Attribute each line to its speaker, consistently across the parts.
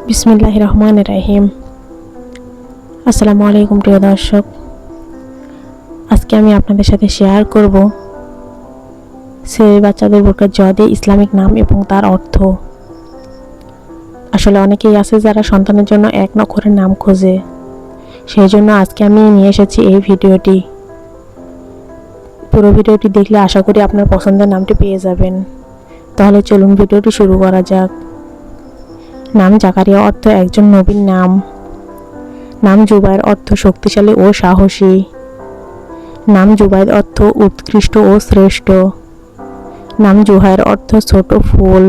Speaker 1: বিসমিল্লাহির রহমানির রহিম। আসসালামু আলাইকুম প্রিয় দর্শক, আজকে আমি আপনাদের সাথে শেয়ার করব ছেলে বাচ্চাদের বোরকার জদে ইসলামিক নাম এবং তার অর্থ। আসলে অনেকেই আছে যারা সন্তানের জন্য এক অক্ষরের নাম খোঁজে, সেই জন্য আজকে আমি নিয়ে এসেছি এই ভিডিওটি। পুরো ভিডিওটি দেখলে আশা করি আপনার পছন্দের নামটি পেয়ে যাবেন। তাহলে চলুন ভিডিওটি শুরু করা যাক। নাম জাকারিয়া অর্থ একজন নবীর নাম। নাম জুবায়ের অর্থ শক্তিশালী ও সাহসী। নাম জুবায়ের অর্থ উৎকৃষ্ট ও শ্রেষ্ঠ। নাম জুহায়ের অর্থ ছোট ফুল।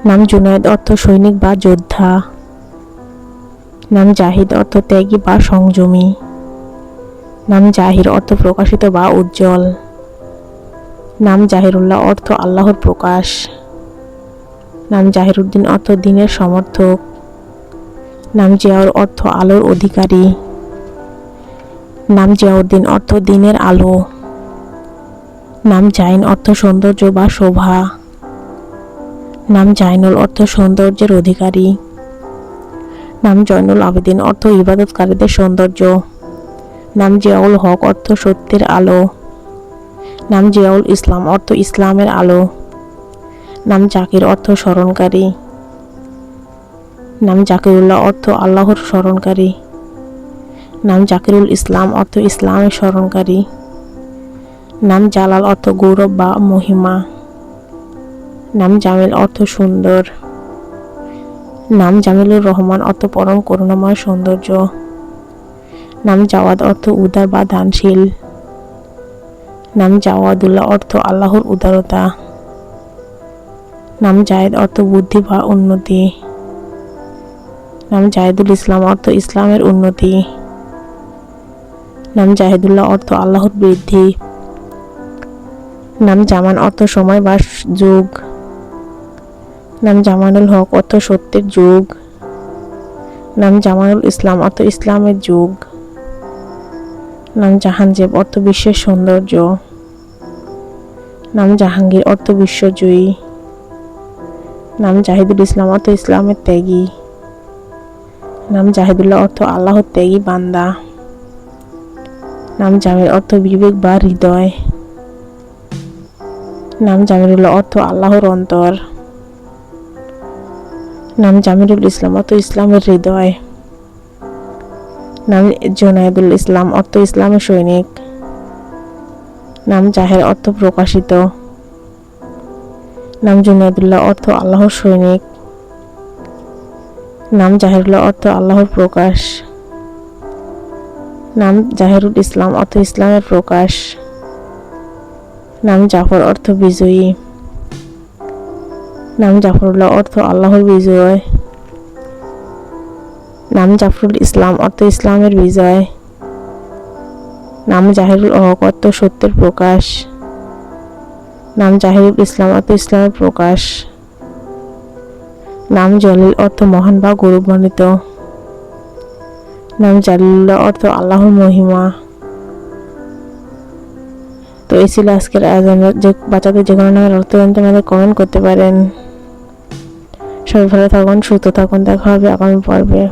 Speaker 1: নাম জুনায়েদ অর্থ সৈনিক বা যোদ্ধা। নাম জাহিদ অর্থ ত্যাগী বা সংযমী। নাম জাহির অর্থ প্রকাশিত বা উজ্জ্বল। নাম জাহিরুল্লাহ অর্থ আল্লাহর প্রকাশ। নাম জাহিরুদ্দিন অর্থ দ্বীনের সমর্থক। নাম জিয়াউর অর্থ আলোর অধিকারী। নাম জিয়াউদ্দিন অর্থ দ্বীনের আলো। নাম জাইন অর্থ সৌন্দর্য বা শোভা। নাম জাইনুল অর্থ সৌন্দর্যের অধিকারী। নাম জয়নুল আবেদিন অর্থ ইবাদতকারীদের সৌন্দর্য। নাম জিয়াউল হক অর্থ সত্যের আলো। নাম জিয়াউল ইসলাম অর্থ ইসলামের আলো। নাম জাকির অর্থ স্মরণকারী। নাম জাকিরুল্লাহ অর্থ আল্লাহর স্মরণকারী। নাম জাকিরুল ইসলাম অর্থ ইসলামের স্মরণকারী। নাম জালাল অর্থ গৌরব বা মহিমা। নাম জামিল অর্থ সুন্দর। নাম জামিলুর রহমান অর্থ পরম করুণাময় সৌন্দর্য। নাম জাওয়াদ অর্থ উদার বা দানশীল। নাম জাওয়াদুল্লাহ অর্থ আল্লাহর উদারতা। নাম জায়েদ অর্থ বুদ্ধি বা উন্নতি। নাম জাহিদুল ইসলাম অর্থ ইসলামের উন্নতি। নাম জাহিদুল্লাহ অর্থ আল্লাহর বৃদ্ধি। নাম জামান অর্থ সময় বা যুগ। নাম জামানুল হক অর্থ সত্যের যুগ। নাম জামানুল ইসলাম অর্থ ইসলামের যুগ। নাম জাহানজেব অর্থ বিশ্বের সৌন্দর্য। নাম জাহাঙ্গীর অর্থ বিশ্বজয়ী। নাম জাহিদুল ইসলাম অর্থ ইসলামের ত্যাগী। নাম জাহিদুল্লাহ অর্থ আল্লাহর ত্যাগী বান্দা। নাম জামিল অর্থ বিবেক বা হৃদয়। নাম জামিরুল্লাহ অর্থ আল্লাহর অন্তর। নাম জামিরুল ইসলাম অর্থ ইসলামের হৃদয়। নাম জুনায়েদুল ইসলাম অর্থ ইসলামের সৈনিক। নাম জাহের অর্থ প্রকাশিত। নাম জুনায়েদুল্লাহ অর্থ আল্লাহর সৈনিক। নাম জাহিরুল্লাহ অর্থ আল্লাহর প্রকাশ। নাম জাহিরুল ইসলাম অর্থ ইসলামের প্রকাশ। নাম জাফর অর্থ বিজয়ী। নাম জাফরুল্লাহ অর্থ আল্লাহর বিজয়। নাম জাফরুল ইসলাম অর্থ ইসলামের বিজয়। নাম জাহিরুল হক অর্থ সত্যের প্রকাশ। নাম জাহিরুল ইসলাম অর্থ ইসলামের প্রকাশ। নাম জলিল অর্থ মহান বা গৌরবান্বিত। নাম জালিলুল্লাহ অর্থ আল্লাহর মহিমা। তো এই ছিল আজকের আয়োজন। যে বাচ্চাদের যে কোনো নামের অর্থ জানতে আমাদের কমেন্ট করতে পারেন। সবাই ভালো থাকুন, সুস্থ থাকুন, দেখা হবে আগামী পর্বে।